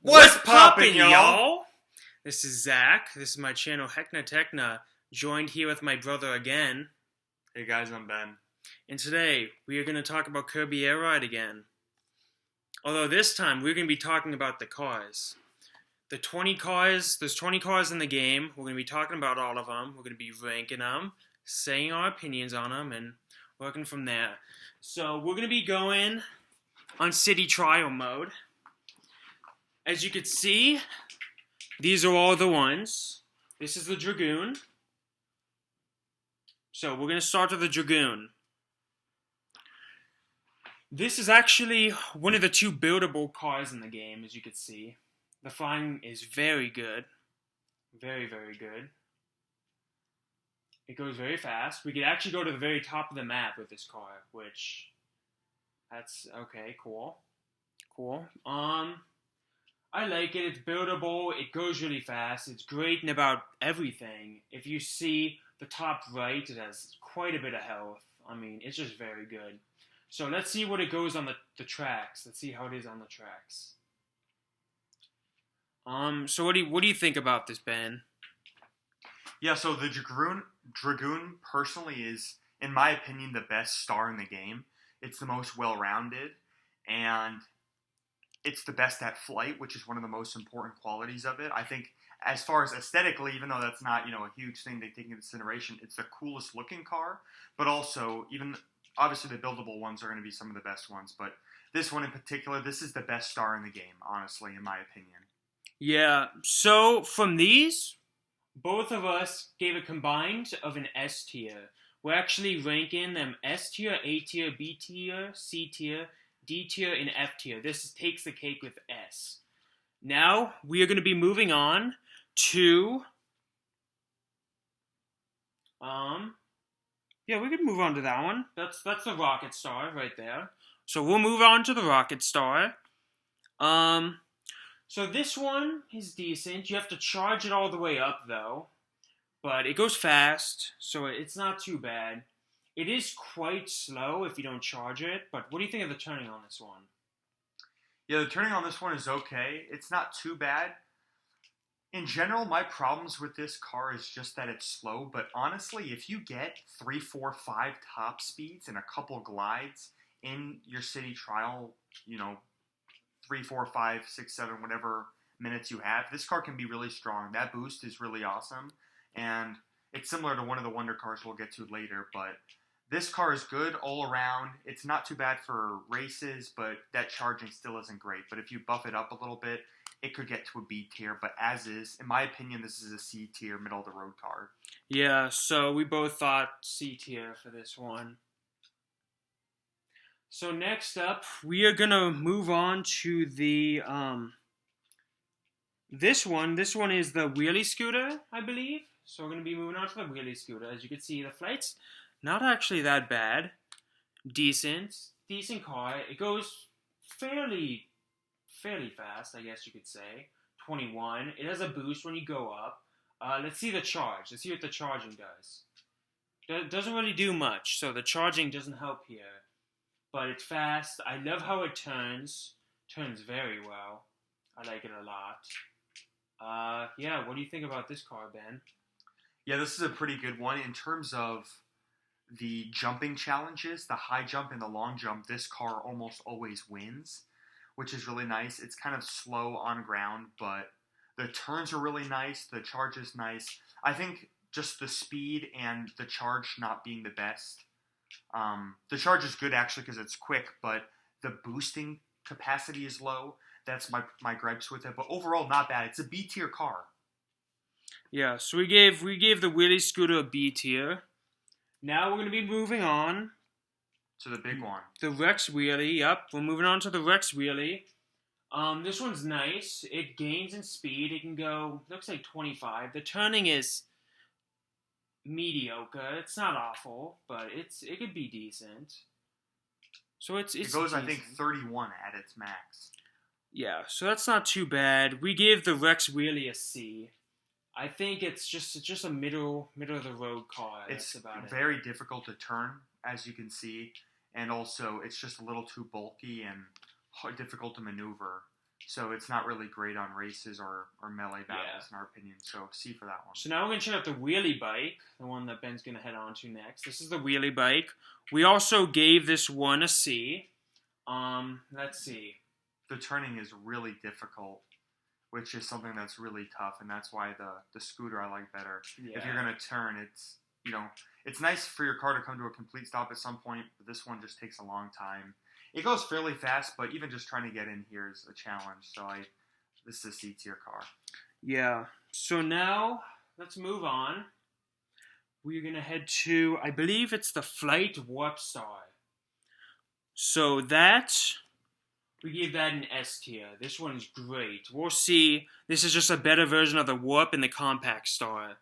What's poppin', y'all? This is Zach. This is my channel, Hecna Techna, joined here with my brother again. Hey guys, I'm Ben. And today, we are going to talk about Kirby Air Ride again. Although this time, we're going to be talking about the cars. There's 20 cars in the game. We're going to be talking about all of them. We're going to be ranking them, saying our opinions on them, and working from there. So, we're going to be going on City Trial mode. As you can see, these are all the ones. This is the Dragoon. So we're going to start with the Dragoon. This is actually one of the two buildable cars in the game, as you can see. The flying is very good. Very, very good. It goes very fast. We could actually go to the very top of the map with this car, which... That's... okay, cool. Cool. I like it. It's buildable. It goes really fast. It's great in about everything. If you see the top right, it has quite a bit of health. I mean, it's just very good. So let's see what it goes on the tracks. Let's see how it is on the tracks. So what do you think about this, Ben? Yeah, so the Dragoon personally is, in my opinion, the best star in the game. It's the most well-rounded, and it's the best at flight, which is one of the most important qualities of it. I think as far as aesthetically, even though that's not, a huge thing they take into consideration, it's the coolest looking car, but also even obviously the buildable ones are going to be some of the best ones, but this one in particular, this is the best star in the game, honestly, in my opinion. Yeah, so from these, both of us gave a combined of an S tier. We're actually ranking them S tier, A tier, B tier, C tier, D tier, and F tier. This takes the cake with S. Now, we are going to be moving on to... yeah, we can move on to that one. That's the Rocket Star right there. So we'll move on to the Rocket Star. So this one is decent. You have to charge it all the way up, though. But it goes fast, so it's not too bad. It is quite slow if you don't charge it, but what do you think of the turning on this one? Yeah, the turning on this one is okay. It's not too bad. In general, my problems with this car is just that it's slow, but honestly, if you get 3, 4, 5 top speeds and a couple glides in your city trial, 3, 4, 5, 6, 7, whatever minutes you have, this car can be really strong. That boost is really awesome, and it's similar to one of the Wonder cars we'll get to later, but this car is good all around. It's not too bad for races, but that charging still isn't great. But if you buff it up a little bit, it could get to a B tier. But as is, in my opinion, this is a C tier, middle of the road car. Yeah, so we both thought C tier for this one. So next up, we are going to move on to the, this one. This one is the Wheelie scooter, I believe. So we're going to be moving on to the Wheelie scooter. As you can see, the flight's not actually that bad. Decent car. It goes fairly fast, I guess you could say. 21. It has a boost when you go up. Let's see the charge. Let's see what the charging does. It doesn't really do much, so the charging doesn't help here. But it's fast. I love how it turns. Turns very well. I like it a lot. Yeah, what do you think about this car, Ben? Yeah, this is a pretty good one. In terms of the jumping challenges, the high jump and the long jump, this car almost always wins, which is really nice. It's kind of slow on ground, but the turns are really nice. The charge is nice. I think just the speed and the charge not being the best. The charge is good, actually, because it's quick, but the boosting capacity is low. That's my gripes with it. But overall, not bad. It's a B tier car. Yeah, so we gave the Wheelie scooter a B tier. Now we're going to be moving on to the big one. The Rex Wheelie, yep. We're moving on to the Rex Wheelie. This one's nice. It gains in speed. It can go, looks like 25. The turning is mediocre. It's not awful, but it could be decent. So it goes, decent. I think, 31 at its max. Yeah, so that's not too bad. We gave the Rex Wheelie a C. I think it's just a middle of the road car. It's very difficult to turn, as you can see, and also it's just a little too bulky and difficult to maneuver. So it's not really great on races or melee battles, in our opinion. So C for that one. So now we're going to check out the Wheelie bike, the one that Ben's going to head on to next. This is the Wheelie bike. We also gave this one a C. Let's see. The turning is really difficult, which is something that's really tough, and that's why the scooter I like better. Yeah. If you're going to turn, it's nice for your car to come to a complete stop at some point, but this one just takes a long time. It goes fairly fast, but even just trying to get in here is a challenge. So this is a C tier car. Yeah. So now let's move on. We're gonna head to, I believe it's the Flight Warp Star. So we gave that an S tier. This one's great. We'll see. This is just a better version of the Warp and the Compact Star.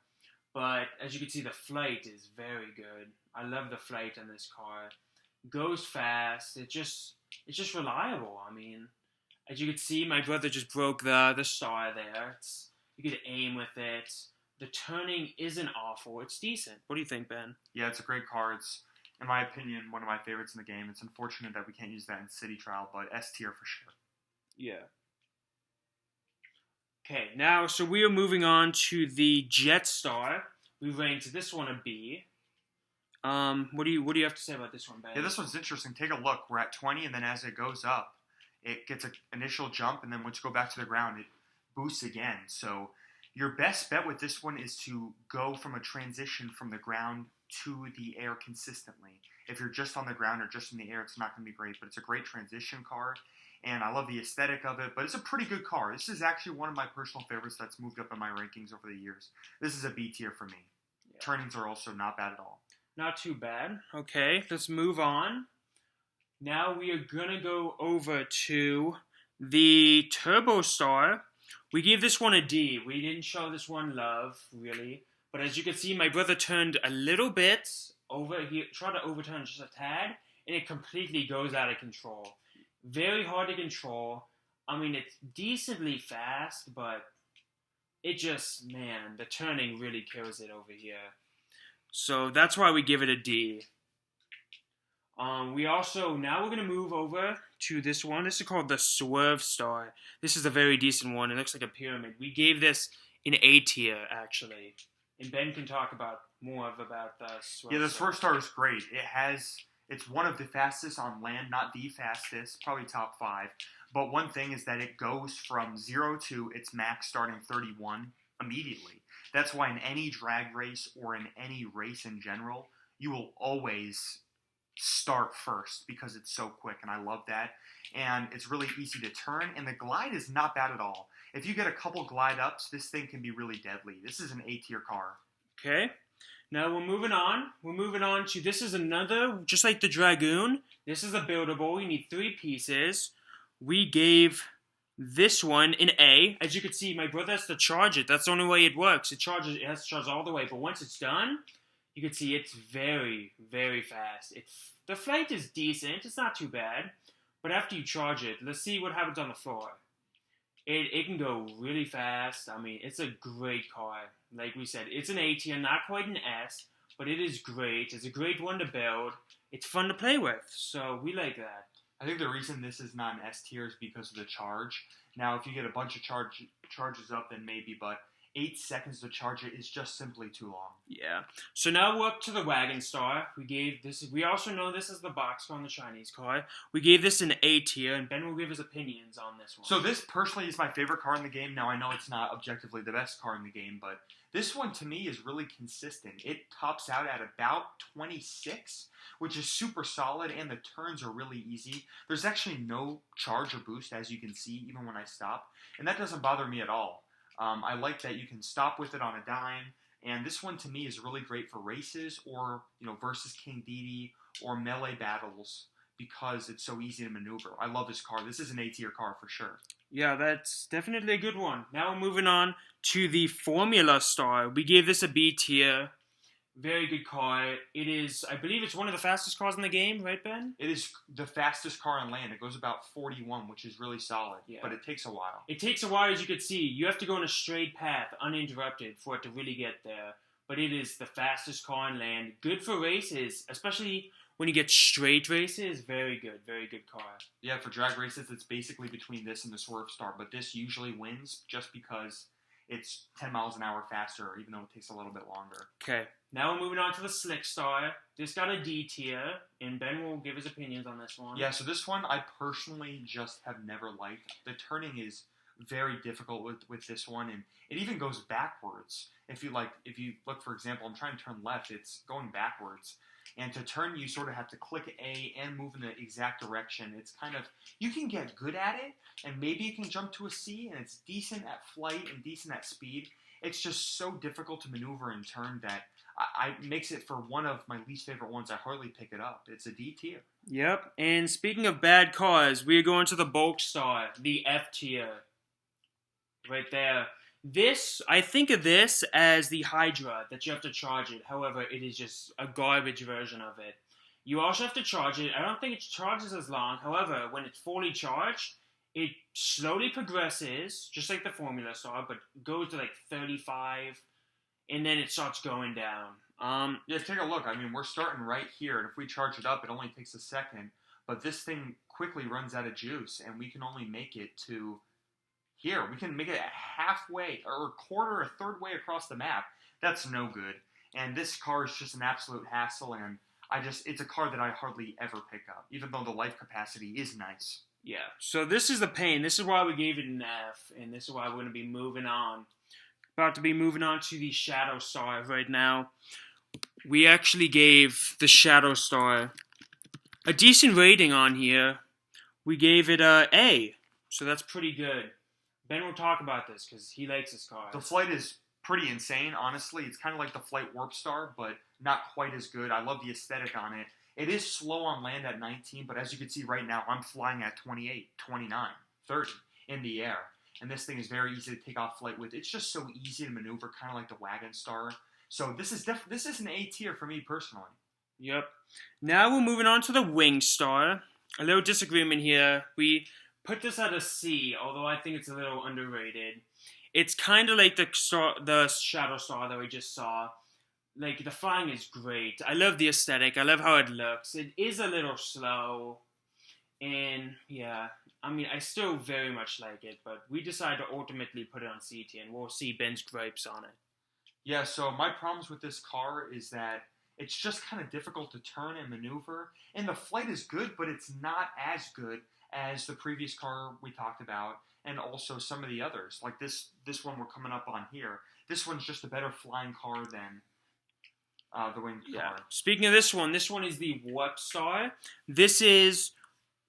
But as you can see, the Flight is very good. I love the Flight on this car. Goes fast. It's just reliable. I mean, as you can see, my brother just broke the star there. You could aim with it. The turning isn't awful. It's decent. What do you think, Ben? Yeah, it's a great car. It's, in my opinion, one of my favorites in the game. It's unfortunate that we can't use that in City Trial, but S tier for sure. Yeah. Okay, now, so we are moving on to the Jetstar. We ranked this one a B. What do you have to say about this one, Ben? Yeah, this one's interesting. Take a look. We're at 20, and then as it goes up, it gets an initial jump, and then once you go back to the ground, it boosts again. So your best bet with this one is to go from a transition from the ground to the air consistently. If you're just on the ground or just in the air, it's not going to be great, but it's a great transition car, and I love the aesthetic of it, but it's a pretty good car. This is actually one of my personal favorites that's moved up in my rankings over the years. This is a B tier for me. Yeah. Turnings are also not bad at all. Not too bad. Okay, let's move on. Now we are going to go over to the Turbo Star. We gave this one a D. We didn't show this one love, really. But as you can see, my brother turned a little bit over. He tried to overturn just a tad, and it completely goes out of control. Very hard to control. I mean, it's decently fast, but it just, man, the turning really kills it over here. So that's why we give it a D. Now we're going to move over to this one. This is called the Swerve Star. This is a very decent one. It looks like a pyramid. We gave this an A tier, actually. And Ben can talk about the Swerve. Yeah, the Swerve Star is great. It's one of the fastest on land, not the fastest, probably top 5. But one thing is that it goes from 0 to its max starting 31 immediately. That's why in any drag race or in any race in general, you will always start first because it's so quick, and I love that. And it's really easy to turn, and the glide is not bad at all. If you get a couple glide ups, this thing can be really deadly. This is an A tier car. Okay. Now we're moving on. We're moving on to, this is another, just like the Dragoon, this is a buildable. You need 3 pieces. We gave this one an A. As you can see, my brother has to charge it. That's the only way it works. It has to charge all the way. But once it's done, you can see it's very, very fast. The flight is decent. It's not too bad. But after you charge it, let's see what happens on the floor. It can go really fast. I mean, it's a great car. Like we said, it's an A tier, not quite an S, but it is great. It's a great one to build. It's fun to play with. So we like that. I think the reason this is not an S tier is because of the charge. Now, if you get a bunch of charges up, then maybe, but 8 seconds to charge it is just simply too long. Yeah. So now we're up to the Wagon Star. We also know this is the boxcar on the Chinese car. We gave this an A tier, and Ben will give his opinions on this one. So this personally is my favorite car in the game. Now, I know it's not objectively the best car in the game, but this one to me is really consistent. It tops out at about 26, which is super solid, and the turns are really easy. There's actually no charge or boost, as you can see, even when I stop, and that doesn't bother me at all. I like that you can stop with it on a dime, and this one to me is really great for races or versus King Dedede or melee battles because it's so easy to maneuver. I love this car. This is an A tier car for sure. Yeah, that's definitely a good one. Now we're moving on to the Formula Star. We gave this a B tier. Very good car. It is, I believe it's one of the fastest cars in the game, right, Ben? It is the fastest car on land. It goes about 41, which is really solid, but it takes a while. It takes a while, as you can see. You have to go on a straight path, uninterrupted, for it to really get there. But it is the fastest car on land. Good for races, especially when you get straight races, very good car. Yeah, for drag races, it's basically between this and the Swerve Star, but this usually wins just because it's 10 miles an hour faster, even though it takes a little bit longer. Okay, now we're moving on to the Slick Star. This got a D tier, and Ben will give his opinions on this one. Yeah, so this one I personally just have never liked. The turning is very difficult with this one, and it even goes backwards. If you look, for example, I'm trying to turn left, it's going backwards. And to turn, you sort of have to click A and move in the exact direction. It's kind of, you can get good at it, and maybe you can jump to a C, and it's decent at flight and decent at speed. It's just so difficult to maneuver and turn that I makes it for one of my least favorite ones. I hardly pick it up. It's a D tier. Yep, and speaking of bad cars, we are going to the Bulk Star, the F tier. Right there. This, I think of this as the Hydra, that you have to charge it. However, it is just a garbage version of it. You also have to charge it. I don't think it charges as long. However, when it's fully charged, it slowly progresses, just like the Formula Star, but goes to like 35, and then it starts going down. Yeah, take a look. I mean, we're starting right here, and if we charge it up, it only takes a second. But this thing quickly runs out of juice, and we can only make it to here. We can make it halfway, or a quarter, a third way across the map. That's no good. And this car is just an absolute hassle, and it's a car that I hardly ever pick up, even though the life capacity is nice. Yeah, so this is the pain. This is why we gave it an F, and this is why we're going to be moving on. About to be moving on to the Shadow Star right now. We actually gave the Shadow Star a decent rating on here. We gave it a A, so that's pretty good. Ben will talk about this because he likes this car. The flight is pretty insane, honestly. It's kind of like the Flight Warp Star, but not quite as good. I love the aesthetic on it. It is slow on land at 19, but as you can see right now, I'm flying at 28, 29, 30 in the air. And this thing is very easy to take off flight with. It's just so easy to maneuver, kind of like the Wagon Star. So this is an A tier for me personally. Yep. Now we're moving on to the Wing Star. A little disagreement here. We put this at a C, although I think it's a little underrated. It's kind of like the Shadow Star that we just saw. Like, the flying is great. I love the aesthetic. I love how it looks. It is a little slow. And, yeah, I mean, I still very much like it, but we decided to ultimately put it on C tier, and we'll see Ben's gripes on it. Yeah, so my problems with this car is that it's just kind of difficult to turn and maneuver. And the flight is good, but it's not as good as the previous car we talked about, and also some of the others. Like this one we're coming up on here. This one's just a better flying car than the Wing car. Speaking of this one is the Warp Star.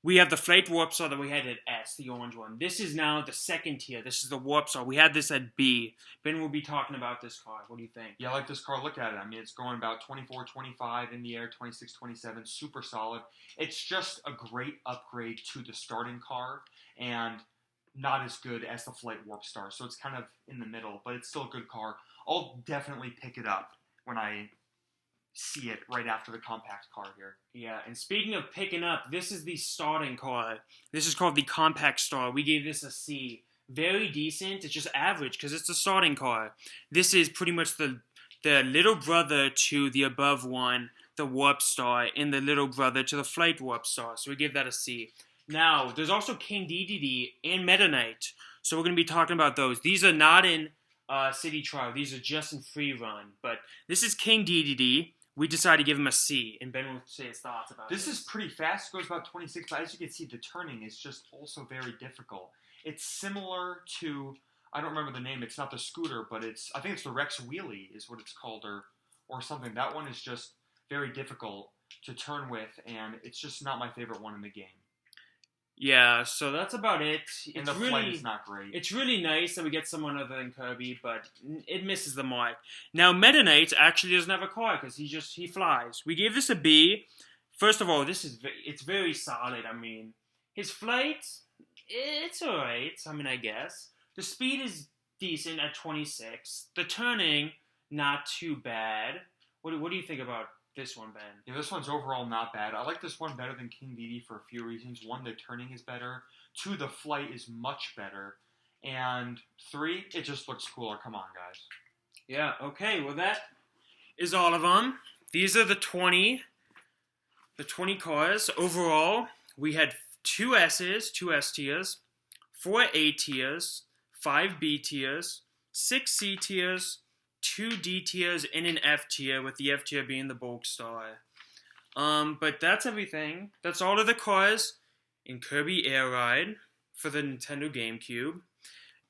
We have the Flight Warp Star that we had at S, the orange one. This is now the second tier. This is the Warp Star. We had this at B. Ben will be talking about this car. What do you think? Yeah, I like this car. Look at it. I mean, it's going about 24, 25 in the air, 26, 27. Super solid. It's just a great upgrade to the starting car, and not as good as the Flight Warp Star. So it's kind of in the middle, but it's still a good car. I'll definitely pick it up when I see it right after the compact car here. Yeah, and speaking of picking up, this is the starting car. This is called the Compact Star. We gave this a C. Very decent. It's just average because it's a starting car. This is pretty much the little brother to the above one, the Warp Star, and the little brother to the Flight Warp Star. So we give that a C. Now, there's also King Dedede and Meta Knight. So we're going to be talking about those. These are not in City Trial. These are just in Free Run. But this is King Dedede. We decided to give him a C, and Ben will say his thoughts about this. This is pretty fast. It goes about 26, but as you can see, the turning is just also very difficult. It's similar to, I don't remember the name. It's not the scooter, but I think it's the Rex Wheelie is what it's called, or something. That one is just very difficult to turn with, and it's just not my favorite one in the game. Yeah, so that's about it. And the flight is not great. It's really nice that we get someone other than Kirby, but it misses the mark. Now, Meta Knight actually doesn't have a car because he flies. We gave this a B. First of all, it's very solid. I mean, his flight, it's alright. I mean, I guess. The speed is decent at 26. The turning, not too bad. What do you think about this one, Ben? Yeah, this one's overall not bad. I like this one better than King Dedede for a few reasons. One, the turning is better. Two, the flight is much better. And three, it just looks cooler. Come on, guys. Yeah, okay. Well, that is all of them. These are the 20 the 20 cars. Overall, we had 2 S's, 2 S tiers, 4 A tiers, 5 B tiers, 6 C tiers, 2 D tiers, and an F tier, with the F tier being the bulk star. But that's everything. That's all of the cars in Kirby Air Ride for the Nintendo GameCube.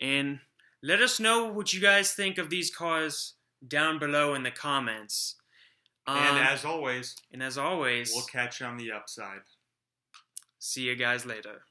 And let us know what you guys think of these cars down below in the comments. And as always, we'll catch you on the upside. See you guys later.